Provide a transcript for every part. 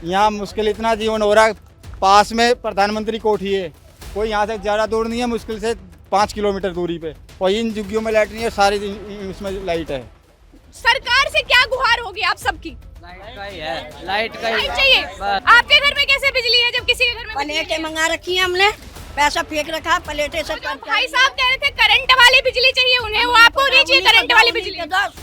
यहाँ मुश्किल इतना जीवन हो रहा है, पास में प्रधानमंत्री कोठी है, कोई यहाँ से ज़्यादा दूर नहीं है, मुश्किल से 5 किलोमीटर दूरी पे, और इन झुग्गियों में लाइट नहीं है, सारी इसमें लाइट है। सरकार से क्या गुहार होगी आप सबकी? लाइट का ही है, लाइट का ही चाहिए। आपके घर में कैसे बिजली है जब किसी के घर में प्लेटें मंगा रखी है हमने, पैसा फेंक रखा, प्लेटें सब। भाई साहब कह रहे थे करंट वाली बिजली चाहिए उन्हें, वो आपको नहीं चाहिए करंट वाली बिजली?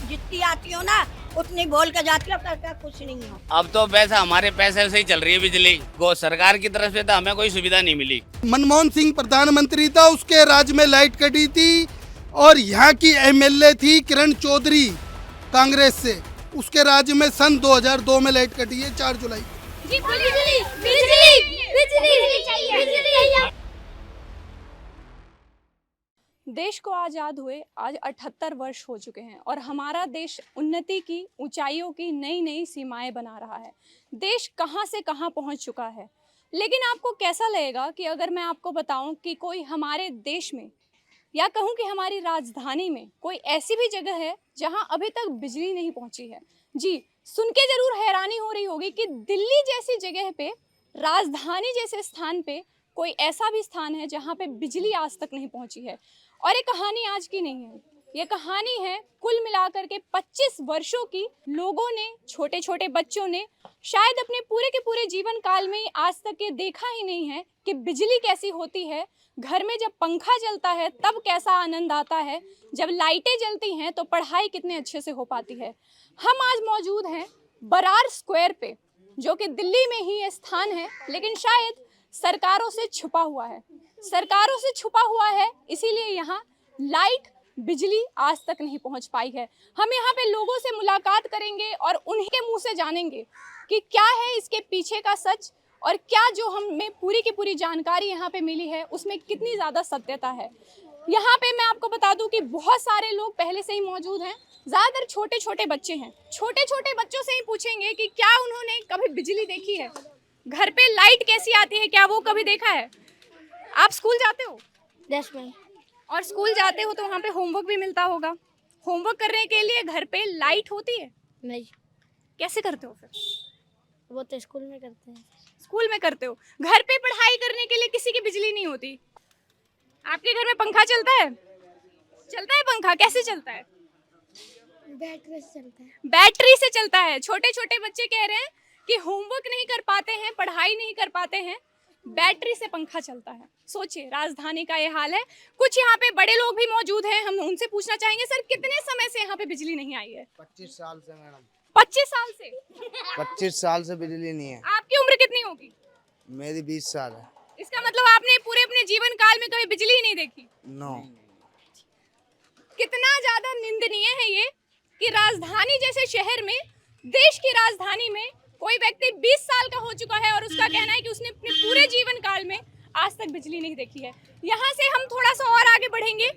जितनी आती हो ना उतनी बोल के जाती हो, कुछ नहीं हो। अब तो पैसा हमारे पैसे से ही चल रही है बिजली, वो सरकार की तरफ से तो हमें कोई सुविधा नहीं मिली। मनमोहन सिंह प्रधानमंत्री था, उसके राज्य में लाइट कटी थी, और यहाँ की एमएलए थी किरण चौधरी कांग्रेस से, उसके राज्य में सन 2002 में लाइट कटी है 4 जुलाई। जी बिजली बिजली बिजली चाहिए। देश को आज़ाद हुए आज 78 वर्ष हो चुके हैं और हमारा देश उन्नति की ऊंचाइयों की नई नई सीमाएं बना रहा है। देश कहां से कहां पहुंच चुका है, लेकिन आपको कैसा लगेगा कि अगर मैं आपको बताऊं कि कोई हमारे देश में या कहूं कि हमारी राजधानी में कोई ऐसी भी जगह है जहां अभी तक बिजली नहीं पहुंची है। जी, सुन के ज़रूर हैरानी हो रही होगी कि दिल्ली जैसी जगह पे, राजधानी जैसे स्थान पे कोई ऐसा भी स्थान है जहाँ पे बिजली आज तक नहीं पहुँची है। और ये कहानी आज की नहीं है, ये कहानी है कुल मिलाकर के 25 वर्षों की। लोगों ने, छोटे छोटे बच्चों ने शायद अपने पूरे के पूरे जीवन काल में आज तक ये देखा ही नहीं है कि बिजली कैसी होती है। घर में जब पंखा चलता है तब कैसा आनंद आता है, जब लाइटें जलती हैं तो पढ़ाई कितने अच्छे से हो पाती है। हम आज मौजूद हैं बरार स्क्वायर पे, जो कि दिल्ली में ही ये स्थान है, लेकिन शायद सरकारों से छुपा हुआ है। सरकारों से छुपा हुआ है, इसीलिए यहाँ लाइट, बिजली आज तक नहीं पहुँच पाई है। हम यहाँ पे लोगों से मुलाकात करेंगे और उन्हीं के मुँह से जानेंगे कि क्या है इसके पीछे का सच, और क्या जो हमें पूरी की पूरी जानकारी यहाँ पे मिली है उसमें कितनी ज़्यादा सत्यता है। यहाँ पे मैं आपको बता दूँ कि बहुत सारे लोग पहले से ही मौजूद हैं, ज़्यादातर छोटे छोटे बच्चे हैं। छोटे छोटे बच्चों से ही पूछेंगे कि क्या उन्होंने कभी बिजली देखी है, घर पे लाइट कैसी आती है, क्या वो कभी देखा है। आप स्कूल जाते हो? 10 में। और स्कूल जाते हो तो वहाँ पे होमवर्क भी मिलता होगा। होमवर्क करने के लिए घर पे लाइट होती है? नहीं। कैसे करते हो फिर? वो तो स्कूल में करते हैं। स्कूल में करते हो। घर पे पढ़ाई करने के लिए किसी की बिजली नहीं होती। आपके घर में पंखा चलता है? चलता है पंखा? कैसे चलता है? बैटरी से चलता है। बैटरी से चलता है। छोटे छोटे बच्चे कह रहे हैं कि होमवर्क नहीं कर पाते हैं, पढ़ाई नहीं कर पाते हैं, बैटरी से पंखा चलता है। सोचिए, राजधानी का ये हाल है। कुछ यहाँ पे बड़े लोग भी मौजूद हैं, हम उनसे पूछना चाहेंगे, सर कितने समय से यहाँ पे बिजली नहीं आई है? 25 साल से मैडम। 25 साल से? 25 साल से बिजली नहीं है। आपकी उम्र कितनी होगी? मेरी 20 साल है। इसका मतलब आपने पूरे अपने जीवन काल में कभी बिजली ही नहीं देखी? नो। कितना ज्यादा निंदनीय है ये कि राजधानी जैसे शहर में, देश की राजधानी में कोई व्यक्ति 20 साल का हो चुका है और उसका कहना है कि उसने अपने पूरे जीवन काल में आज तक बिजली नहीं देखी है। यहाँ से हम थोड़ा सा और आगे बढ़ेंगे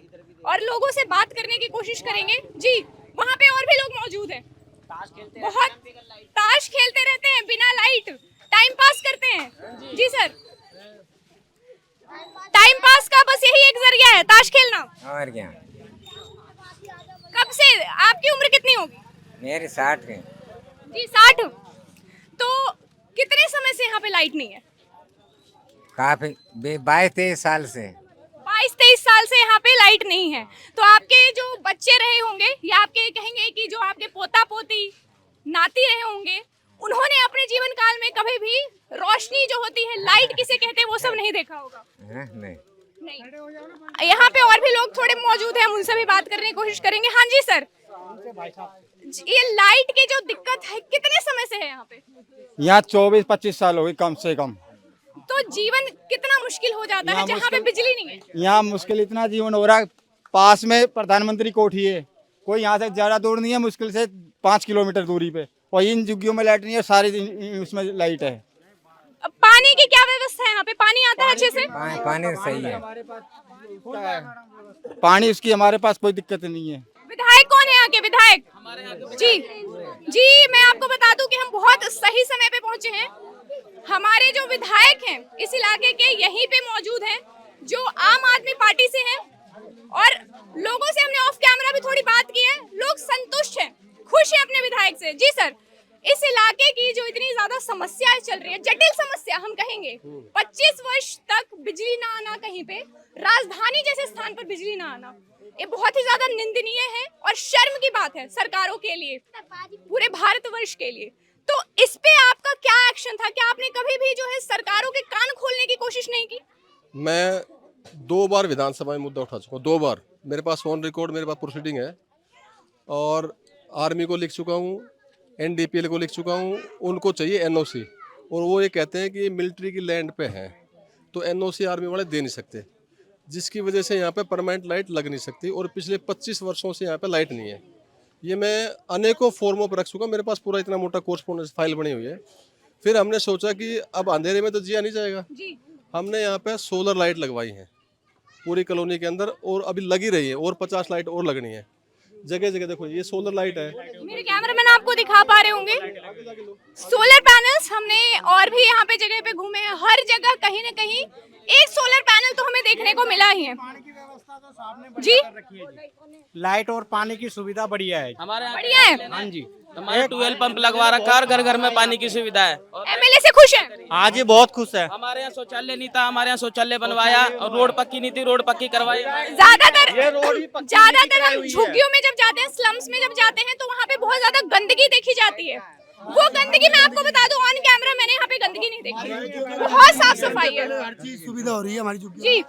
और लोगों से बात करने की कोशिश करेंगे। जी, वहाँ पे और भी लोग मौजूद हैं। बहुत ताश खेलते रहते हैं बिना लाइट, टाइम पास करते हैं। जी सर, टाइम पास का बस यही एक जरिया है, ताश खेलना। और क्या? कब से? आपकी उम्र कितनी होगी? मेरी 60 है। जी 60। तो कितने समय से यहाँ पे लाइट नहीं है? काफी 22-23 साल से। 22-23 साल से यहाँ पे लाइट नहीं है। तो आपके जो बच्चे रहे होंगे या आपके कहेंगे कि जो आपके पोता पोती नाती रहे होंगे, उन्होंने अपने जीवन काल में कभी भी रोशनी जो होती है, लाइट किसे कहते हैं, वो सब नहीं देखा होगा। नहीं। यहाँ पे और भी लोग थोड़े मौजूद हैं, हम उनसे भी बात करने की कोशिश करेंगे। हाँ जी सर, ये लाइट की जो दिक्कत है कितने समय से है यहाँ पे? यहाँ 24-25 साल हो गए कम से कम। तो जीवन कितना मुश्किल हो जाता है जहाँ पे बिजली नहीं है? यहाँ मुश्किल इतना जीवन हो रहा है, पास में प्रधानमंत्री कोठी है, कोई यहाँ से ज़्यादा दूर नहीं है, मुश्किल से 5 किलोमीटर दूरी पे, और इन झुग्गियों में लाइट नहीं है, सारी उसमें लाइट है। पानी की क्या व्यवस्था है यहाँ पे? पानी आता है अच्छे से? पानी सही है। पानी उसकी हमारे पास कोई दिक्कत नहीं है। विधायक कौन है यहाँ के? विधायक जी, जी मैं आपको बता दूं कि हम बहुत सही समय पे पहुंचे हैं। हमारे जो विधायक हैं इस इलाके के यहीं पे मौजूद हैं, जो आम आदमी पार्टी से हैं, और लोगों से हमने ऑफ कैमरा भी थोड़ी बात की है। लोग संतुष्ट हैं, खुश हैं अपने विधायक से। जी सर, इस इलाके की जो इतनी ज्यादा समस्या चल रही है, जटिल समस्या हम कहेंगे, 25 वर्ष तक बिजली ना आना, कहीं पे राजधानी जैसे स्थान पर बिजली ना आना, ये बहुत ही ज्यादा निंदनीय है और शर्म की बात है सरकारों के लिए, पूरे भारतवर्ष के लिए। तो इस पे आपका क्या एक्शन था? क्या आपने कभी भी जो है सरकारों के कान खोलने की कोशिश नहीं की? मैं 2 बार विधानसभा में मुद्दा उठा चुका हूँ, 2 बार। मेरे पास ऑन रिकॉर्ड, मेरे पास प्रोसीडिंग है, और आर्मी को लिख चुका हूँ, NDPL को लिख चुका हूँ। उनको चाहिए NOC, और वो ये कहते हैं कि ये मिलिट्री की लैंड पे है, तो NOC आर्मी वाले दे नहीं सकते, जिसकी वजह से यहाँ पे परमानेंट लाइट लग नहीं सकती। और पिछले 25 वर्षों से यहाँ पे लाइट नहीं है। ये मैं अनेकों फॉर्मों पर रख चुका, मेरे पास पूरा इतना मोटा कोर्सपोंडेंस फाइल बनी हुई है। फिर हमने सोचा कि अब अंधेरे में तो जिया नहीं जाएगा, हमने यहाँ पे सोलर लाइट लगवाई है पूरी कॉलोनी के अंदर, और अभी लगी रही है, और 50 लाइट और लगनी है जगह जगह। देखो ये सोलर लाइट है, मेरे कैमरामैन आपको दिखा पा रहे होंगे सोलर पैनल्स। हमने और भी यहाँ पे जगह पे घूमे हैं, हर जगह कहीं ना कहीं एक सोलर पैनल तो हमें देखने को मिला ही है। जी, लाइट और पानी की सुविधा बढ़िया है, हमारे यहाँ बढ़िया है। हाँ जी। हमारे ट्यूबवेल पंप लगवा रखा है, घर घर में पानी की सुविधा है। MLA से खुश है? हाँ जी, बहुत खुश है। हमारे यहाँ शौचालय नहीं था, हमारे यहाँ शौचालय बनवाया, और रोड पक्की नहीं थी, रोड पक्की करवाई। ज्यादातर हम झुग्गियों में जब जाते हैं, स्लम्स में जब जाते हैं, तो वहाँ पे बहुत ज्यादा गंदगी देखी जाती है। वो गंदगी मैं आपको बता दूं, ऑन कैमरा मैंने यहाँ पे गंदगी नहीं देखी, बहुत साफ सफाई है, हर चीज सुविधा हो रही है हमारी झुग्गी। जी,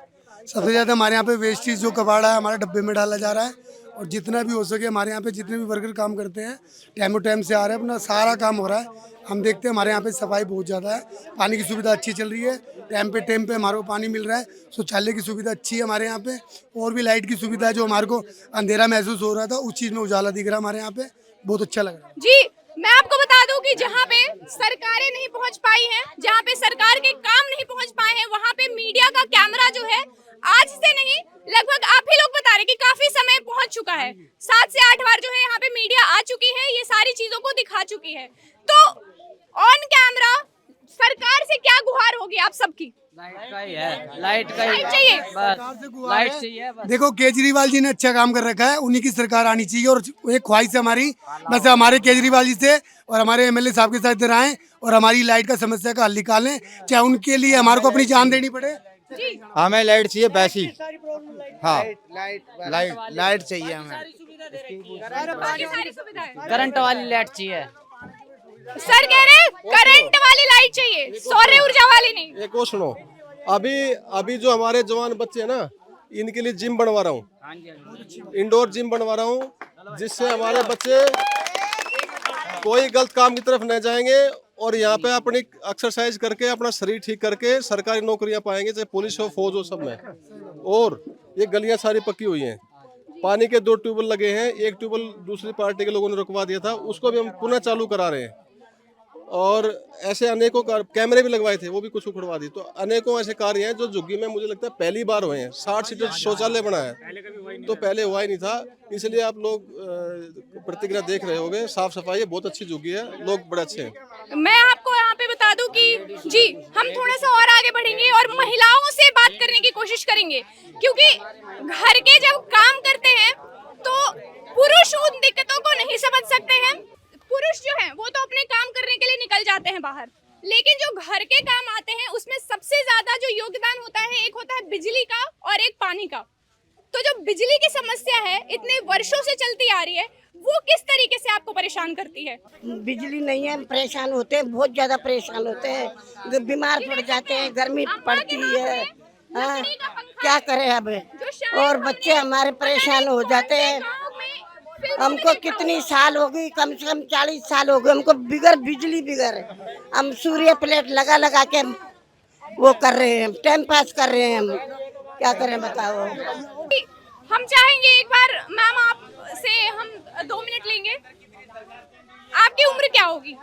सबसे ज़्यादा हमारे यहाँ पे वेस्टेज जो कबाड़ा है हमारे डब्बे में डाला जा रहा है, और जितना भी हो सके हमारे यहाँ पे जितने भी वर्कर काम करते हैं टाइम से आ रहे हैं, अपना सारा काम हो रहा है। हम देखते हैं हमारे यहाँ पे सफाई बहुत ज़्यादा है, पानी की सुविधा अच्छी चल रही है, टाइम पे हमारे को पानी मिल रहा है, शौचालय की सुविधा अच्छी है हमारे यहाँ पे, और भी लाइट की सुविधा है। जो हमारे को अंधेरा महसूस हो रहा था उस चीज़ में उजाला दिख रहा है हमारे यहाँ पे, बहुत अच्छा लग रहा है। जी, मैं आपको बता दूं कि जहाँ पे सरकारें नहीं पहुँच पाई हैं, जहाँ पे सरकार के काम नहीं पहुँच पाए हैं, वहाँ पे मीडिया का कैमरा जो है आज से नहीं, लगभग आप ही लोग बता रहे कि काफी समय पहुंच चुका है। 7 से 8 बार जो है यहाँ पे मीडिया आ चुकी है, ये सारी चीजों को दिखा चुकी है। तो ऑन कैमरा सरकार से क्या गुहार होगी आप सबकी? लाइट चाहिए, लाइट चाहिए। देखो केजरीवाल जी ने अच्छा काम कर रखा है, उन्हीं की सरकार आनी चाहिए, और एक ख्वाहिश है हमारी, बस हमारे केजरीवाल जी से और हमारे MLA साहब के साथ इधर आएं और हमारी लाइट का समस्या का हल निकालें, चाहे उनके लिए हमारे को अपनी जान देनी पड़े। हमें लाइट चाहिए वैसी। हाँ, लाइट चाहिए हमें। बाकी सारी सुविधाएं। करंट वाली लाइट चाहिए। सर कह रहे करंट वाली लाइट चाहिए, सौर ऊर्जा वाली नहीं। एक और सुनो, अभी जो हमारे जवान बच्चे हैं ना, इनके लिए जिम बनवा रहा हूँ, इंडोर जिम बनवा रहा हूँ, जिससे हमारे बच्चे कोई गलत काम की तरफ न जाएंगे, और यहाँ पे अपनी एक्सरसाइज करके अपना शरीर ठीक करके सरकारी नौकरियाँ पाएंगे, चाहे पुलिस हो, फौज हो, सब में। और ये गलियाँ सारी पक्की हुई हैं, पानी के 2 ट्यूबवेल लगे हैं, एक ट्यूबवेल दूसरी पार्टी के लोगों ने रुकवा दिया था, उसको भी हम पुनः चालू करा रहे हैं। और ऐसे अनेकों कैमरे भी लगवाए थे, वो भी कुछ उखड़वा दी। तो अनेकों ऐसे कार्य हैं जो झुग्गी में मुझे लगता है पहली बार हुए हैं। 60 सीटर शौचालय बना है, तो पहले हुआ ही नहीं था। इसलिए आप लोग प्रतिक्रिया देख रहे होंगे, साफ सफाई है, बहुत अच्छी झुग्गी है, लोग बड़े अच्छे हैं। मैं आपको यहाँ पे बता दूं कि जी, हम थोड़ा सा और आगे बढ़ेंगे और महिलाओं से बात करने की कोशिश करेंगे, क्योंकि घर के जब काम करते हैं तो पुरुष उन दिक्कतों को नहीं समझ सकते हैं। पुरुष जो हैं वो तो अपने काम करने के लिए निकल जाते हैं बाहर, लेकिन जो घर के काम आते हैं उसमें सबसे ज्यादा जो योगदान होता है, एक होता है बिजली का और एक पानी का। तो जो बिजली की समस्या है, इतने वर्षों से चलती आ रही है, वो किस तरीके से आपको परेशान करती है? बिजली नहीं है, परेशान होते हैं, बहुत ज्यादा परेशान होते हैं, बीमार पड़ जाते हैं, गर्मी पड़ती है, हाँ, क्या करें अब। और बच्चे हमारे परेशान हो जाते हैं। हमको कितनी साल हो गई, कम से कम 40 साल हो गए हमको बिगर बिजली, बिगर हम सूर्य प्लेट लगा लगा के वो कर रहे हैं, टाइम पास कर रहे हैं। हम क्या करें बताओ। हम चाहेंगे एक बार मैम आपसे हम 2 मिनट लेंगे। आपकी उम्र क्या होगी?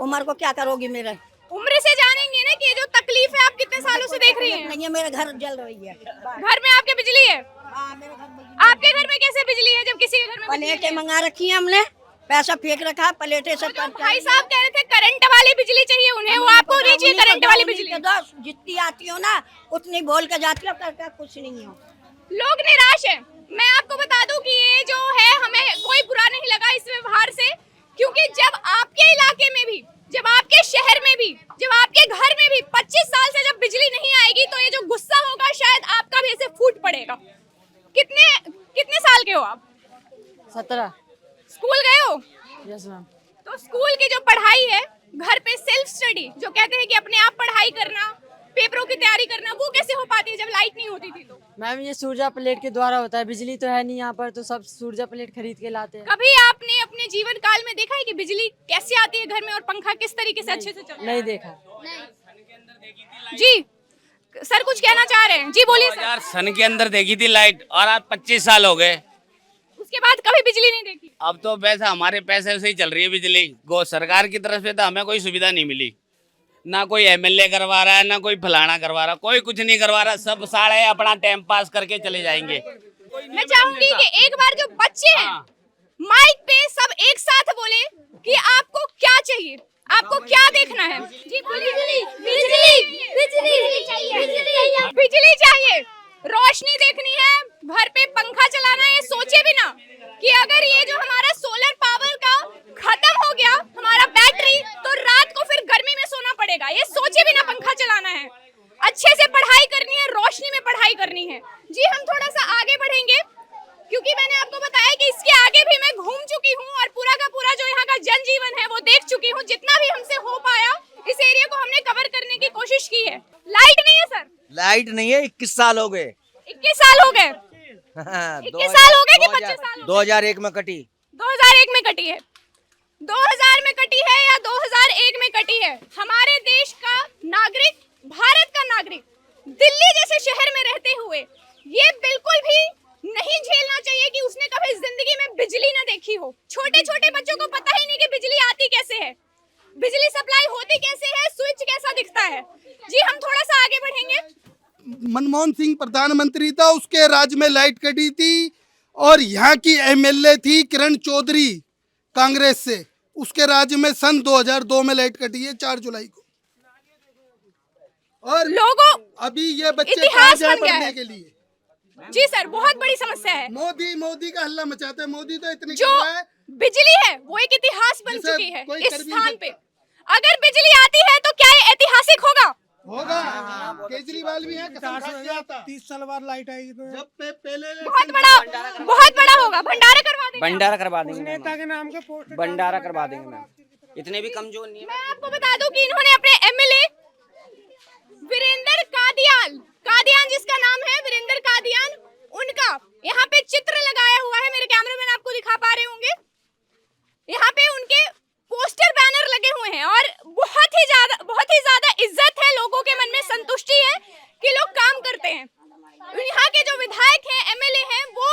उम्र को क्या करोगी? मेरे उम्र से जानेंगे ना कि ये जो तकलीफ है आप कितने सालों से देख रही हैं? नहीं है, मेरे घर जल रही है। घर में आपके बिजली है? आपके घर में कैसे बिजली है जब किसी के घर में? प्लेटें मंगा रखी है हमने, पैसा फेंक रखा है, प्लेटें सब। भाई साहब कह रहे थे करंट वाली बिजली चाहिए उन्हें, वो आपको नहीं चाहिए करंट वाली बिजली? जितनी आती हो ना उतनी बोल के जाती हो, करके कुछ नहीं हो। लोग निराश हैं। मैं आपको बता दूं कि ये जो है, हमें कोई बुरा नहीं लगा इस व्यवहार से, क्योंकि जब आपके इलाके में भी, जब आपके शहर में भी, जब आपके घर में भी 25 साल से जब बिजली नहीं आएगी तो ये जो गुस्सा होगा शायद आपका भी ऐसे फूट पड़ेगा। कितने साल के हो आप? 17। स्कूल गए हो? Yes ma'am. तो स्कूल की जो पढ़ाई है, घर पे सेल्फ स्टडी जो कहते हैं कि अपने आप पढ़ाई करना, पेपरों की तैयारी करना, वो कैसे हो पाती है जब लाइट नहीं होती थी? तो मैम ये सूर्या प्लेट के द्वारा होता है, बिजली तो है नहीं यहाँ पर, तो सब सूर्या प्लेट खरीद के लाते हैं। कभी आपने अपने जीवन काल में देखा है कि बिजली कैसे आती है घर में और पंखा किस तरीके से अच्छे से चलता है? नहीं देखा। जी सर कुछ कहना चाह रहे हैं? जी बोलिए सर। 2000 सन के अंदर देखी थी लाइट और आज 25 साल हो गए, उसके बाद कभी बिजली नहीं देखी? अब तो वैसा हमारे पैसे से ही चल रही है बिजली। गो सरकार की तरफ से तो हमें कोई सुविधा नहीं मिली, ना कोई एमएलए करवा रहा है, ना कोई फलाना करवा रहा, कोई कुछ नहीं करवा रहा। सब साले अपना टाइम पास करके चले जाएंगे। मैं चाहूंगी कि एक बार जो बच्चे हैं माइक पे सब एक साथ बोले कि आपको क्या चाहिए, आपको क्या देखना है। जी बिजली बिजली बिजली चाहिए, बिजली चाहिए, रोशनी देखनी है, घर पे पंखा चलाना है। सोचे भी ना कि अगर ये जो हमारा सोलर पावर का खत्म हो गया हमारा बैटरी, तो रात को फिर गर्मी में सोना पड़ेगा। ये सोचे भी ना पंखा चलाना है, अच्छे से पढ़ाई करनी है, रोशनी में पढ़ाई करनी है। जी हम थोड़ा सा आगे बढ़ेंगे क्योंकि मैंने आपको बताया कि इसके आगे भी मैं घूम चुकी हूँ और पूरा का पूरा जो यहाँ का जनजीवन है वो देख चुकी हूँ। जितना भी हमसे हो पाया इस एरिया को हमने कवर करने की कोशिश की है। लाइट नहीं है सर? लाइट नहीं है, 21 साल हो गए। 21 साल हो गए? 21 साल हो गए कि 25 साल? 2001 में कटी। 2001 में कटी है, 2000 में कटी है या 2001 में कटी है? हमारे देश का नागरिक, भारत का नागरिक दिल्ली जैसे शहर में रहते हुए ये बिल्कुल भी नहीं झेलना चाहिए कि उसने कभी जिंदगी में बिजली न देखी हो। छोटे छोटे बच्चों को पता ही नहीं कि बिजली आती कैसे है, बिजली सप्लाई होती कैसे है, स्विच कैसा दिखता है। जी हम थोड़ा सा आगे बढ़ेंगे। मनमोहन सिंह प्रधानमंत्री था, उसके राज्य में लाइट कटी थी और यहाँ की एमएलए थी किरण चौधरी कांग्रेस से, उसके राज्य में सन 2002 में लाइट कटी है 4 जुलाई को। और लोगों अभी ये बच्चे इतिहास कहाँ जाए बन गया पढ़ने है। के लिए? जी सर बहुत बड़ी समस्या है। मोदी का हल्ला मचाते हैं। मोदी तो इतनी जो कर रहा है, बिजली है वो एक इतिहास बन जिसे चुकी है कोई इस कर भी स्थान नहीं पे। अगर बिजली आती है तो क्या ये ऐतिहासिक होगा? होगा। केजरीवाल भी है, कसम खा के आता। 30 साल बाद लाइट आएगी तो जब पहले बहुत बड़ा होगा। भंडारा करवा देंगे। भंडारा करवा देंगे मैम, नेता के नाम के पोस्टर भंडारा करवा देंगे मैम। इतने भी कमजोर नहीं है। मैं आपको बता दूं कि इन्होंने अपने एमएलए वीरेंद्र कादियान जिसका नाम है वीरेंद्र कादियान, उनका यहाँ पे चित्र लगाया हुआ है। मेरे कैमरामैन आपको दिखा पा रहे होंगे, यहाँ पे उनके पोस्टर बैनर लगे हुए हैं और बहुत ही ज्यादा इज्जत है, लोगों के मन में संतुष्टि है कि लोग काम करते हैं। यहाँ के जो विधायक हैं, एमएलए हैं, वो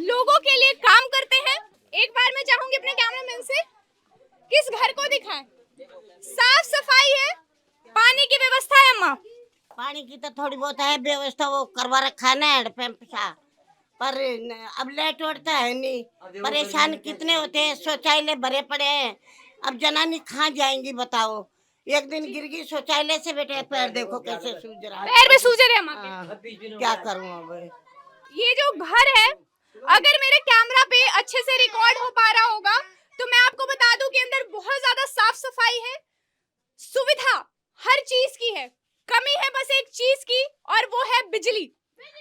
लोगों के लिए काम करते हैं। एक बार मैं चाहूंगी अपने कैमरामैन से किस घर को दिखाएं। साफ सफाई है, पानी की व्यवस्था है। अम्मा पानी की तो थोड़ी बहुत है व्यवस्था, वो करवा रखा है ना हैंडपंप सा, पर अब लाइट उड़ता है नहीं। परेशान कितने होते हैं, शौचालय भरे पड़े हैं। अब जनानी कहाँ जाएंगी बताओ? एक दिन गिर गई शौचालय से, बेटे पैर देखो कैसे सूज रहा है, पैर में सूजे रहे अम्मा के। क्या करूँ अब? ये जो घर है, अगर मेरे कैमरा पे अच्छे से रिकॉर्ड हो पा रहा होगा तो मैं आपको बता दूं कि अंदर बहुत ज्यादा साफ सफाई है, सुविधा हर चीज की है। कमी है बस एक चीज की और वो है बिजली।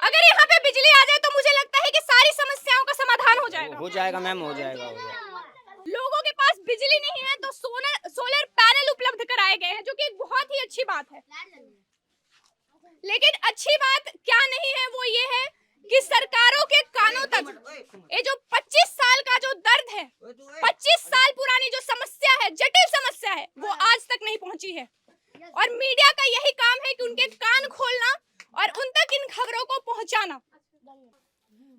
अगर यहाँ पे बिजली आ जाए तो मुझे लगता है कि सारी समस्याओं का समाधान हो जाएगा। हो जाएगा मैम, हो जाएगा। लोगों के पास बिजली नहीं है तो सोलर पैनल उपलब्ध कराए गए हैं, जो कि एक बहुत ही अच्छी बात है। लेकिन अच्छी बात क्या नहीं है वो ये है कि सरकारों के कानों तक ये जो 25 साल का जो दर्द है, 25 साल पुरानी जो समस्या है, जटिल समस्या है, वो आज तक नहीं पहुंची है। और मीडिया का यही काम है कि उनके कान खोलना और उन तक इन खबरों को पहुंचाना।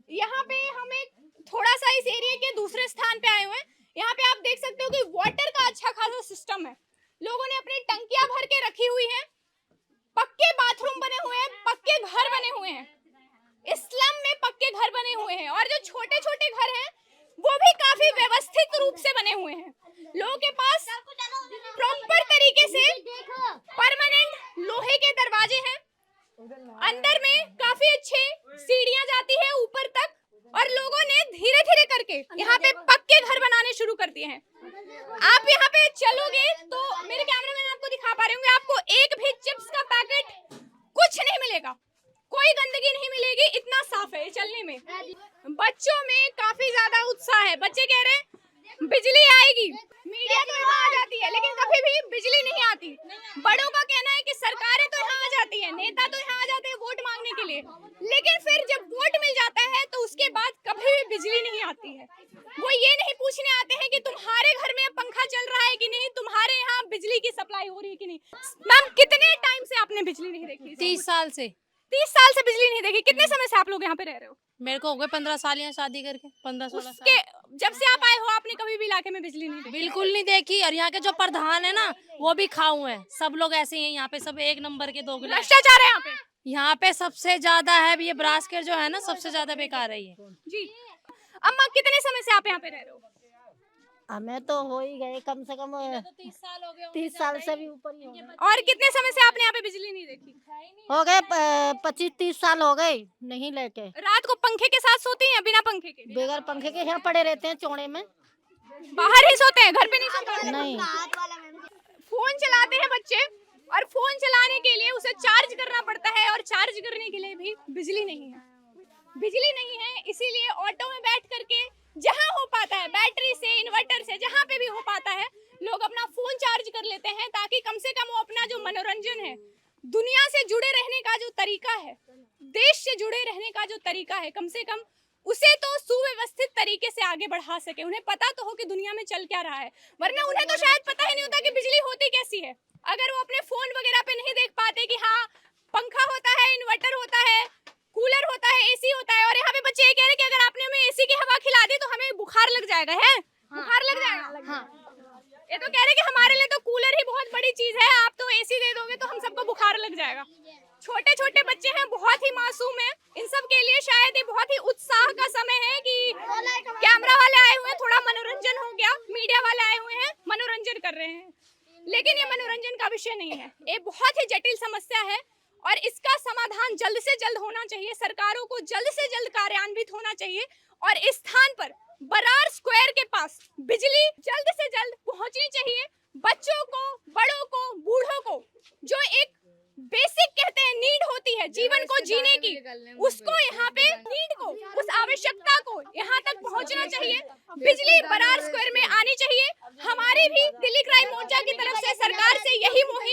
यहाँ पे हम एक थोड़ा सा इस एरिया के दूसरे स्थान पे आए हुए हैं। यहाँ पे आप देख सकते हो कि वाटर का अच्छा खासा सिस्टम है। लोगों ने अपनी टंकियां भर के रखी हुई हैं, पक्के बाथरूम बने हुए हैं, पक्के घर बने हुए हैं, इस्लाम में पक्के घर बने हुए हैं और जो छोटे छोटे घर हैं वो भी काफी व्यवस्थित रूप से बने हुए हैं। लोगों के पास प्रॉपर तरीके से परमानेंट लोहे के दरवाजे हैं, अंदर में काफी अच्छे सीढ़ियां जाती है ऊपर तक और लोगों ने धीरे धीरे करके यहाँ पे पक्के घर बनाने शुरू कर दिए हैं। आप यहाँ पे चलोगे तो मेरे कैमरामैन आपको दिखा पा रहे होंगे, आपको एक भी चिप्स का पैकेट कुछ नहीं मिलेगा, कोई गंदगी नहीं मिलेगी, इतना साफ है चलने में। बच्चों में काफी ज्यादा उत्साह है, बच्चे कह रहे हैं बिजली आएगी। मीडिया तो यहाँ आ जाती है लेकिन कभी भी बिजली नहीं आती। बड़ों का कहना है कि सरकारें तो यहाँ आ जाती है, नेता तो यहाँ आ जाते हैं वोट मांगने के लिए, लेकिन फिर जब वोट मिल जाता है तो उसके बाद कभी भी बिजली नहीं आती है। वो ये नहीं पूछने आते हैं कि तुम्हारे घर में पंखा चल रहा है कि नहीं, तुम्हारे यहाँ बिजली की सप्लाई हो रही है कि नहीं। मैम कितने टाइम से आपने बिजली नहीं देखी? 30 साल से। 30 साल से बिजली नहीं देखी। कितने समय से आप लोग यहाँ पे रह रहे हो? मेरे को हो गए 15 साल यहाँ शादी करके, 15-16 उसके जब से आप आए हो आपने कभी भी इलाके में बिजली नहीं देखी? बिल्कुल नहीं देखी। और यहाँ के जो प्रधान है ना वो भी खाऊ हैं, सब लोग ऐसे ही हैं यहाँ पे, सब एक नंबर के दोगले। भ्रष्टाचार है यहाँ पे। यहाँ पे सबसे ज्यादा है ये ब्रास्केट जो है ना, सबसे ज्यादा बेकार है ये जी। अम्मा कितने समय से आप यहाँ पे रह रहे हो? हमें तो हो ही गए कम से कम 30 साल हो गए, 30 साल से भी ऊपर ही हो गए। और कितने समय से आपने यहाँ पे बिजली नहीं देखी? हो गए 25-30 साल हो गए नहीं लेके। रात को पंखे के साथ सोती हैं बिना पंखे के? बगैर पंखे के यहाँ पड़े रहते हैं चौड़े में। बाहर ही सोते हैं, घर पे नहीं सोते? नहीं। फोन चलाते हैं बच्चे और फोन चलाने के लिए उसे चार्ज करना पड़ता है और चार्ज करने के लिए भी बिजली नहीं है। बिजली नहीं है इसीलिए ऑटो में बैठ करके जहाँ हो पाता है, बैटरी से, इन्वर्टर से, जहाँ पे भी हो पाता है, लोग अपना फोन चार्ज कर लेते हैं ताकि कम से कम वो अपना जो मनोरंजन है, दुनिया से जुड़े रहने का जो तरीका है, देश से जुड़े रहने का जो तरीका है, कम से कम उसे तो सुव्यवस्थित तरीके से आगे बढ़ा सके। उन्हें पता तो हो कि दुनिया में चल क्या रहा है, वरना उन्हें तो शायद पता ही नहीं होता कि बिजली होती कैसी है। अगर वो अपने फोन वगैरह पे नहीं देख पाते कि हाँ पंखा होता है, इन्वर्टर होता है, कूलर होता है, एसी होता है। और यहाँ पे बच्चे ये कह रहे हैं कि अगर आपने हमें एसी की हवा खिला दी तो हमें बुखार लग जाएगा। है बुखार लग जाएगा? हाँ। ये तो कह रहे हैं कि हमारे लिए तो कूलर ही बहुत बड़ी चीज है, आप तो एसी दे दोगे तो हम सबको बुखार लग जाएगा। छोटे छोटे बच्चे हैं, बहुत ही मासूम हैं, इन सब के लिए शायद ये बहुत ही उत्साह का समय है कि कैमरा वाले आए हुए हैं, थोड़ा मनोरंजन हो गया, मीडिया वाले आए हुए हैं, मनोरंजन कर रहे हैं। लेकिन ये मनोरंजन का विषय नहीं है, ये बहुत ही जटिल समस्या है और इसका समाधान जल्द से जल्द होना चाहिए। सरकारों को जल्द से जल्द कार्यान्वित होना चाहिए और इस स्थान पर बरार स्क्वायर के पास बिजली जल्द से जल्द पहुंचनी चाहिए। बच्चों को, बड़ों को, बूढ़ों को जो एक बेसिक कहते हैं नीड होती है जीवन को जीने की, उसको यहाँ पे नीड को, उस आवश्यकता को यहाँ तक पहुँचना चाहिए। बिजली बरार स्क्वायर में आनी चाहिए। हमारी भी दिल्ली क्राइम मोर्चा की तरफ से सरकार से यही मुहिम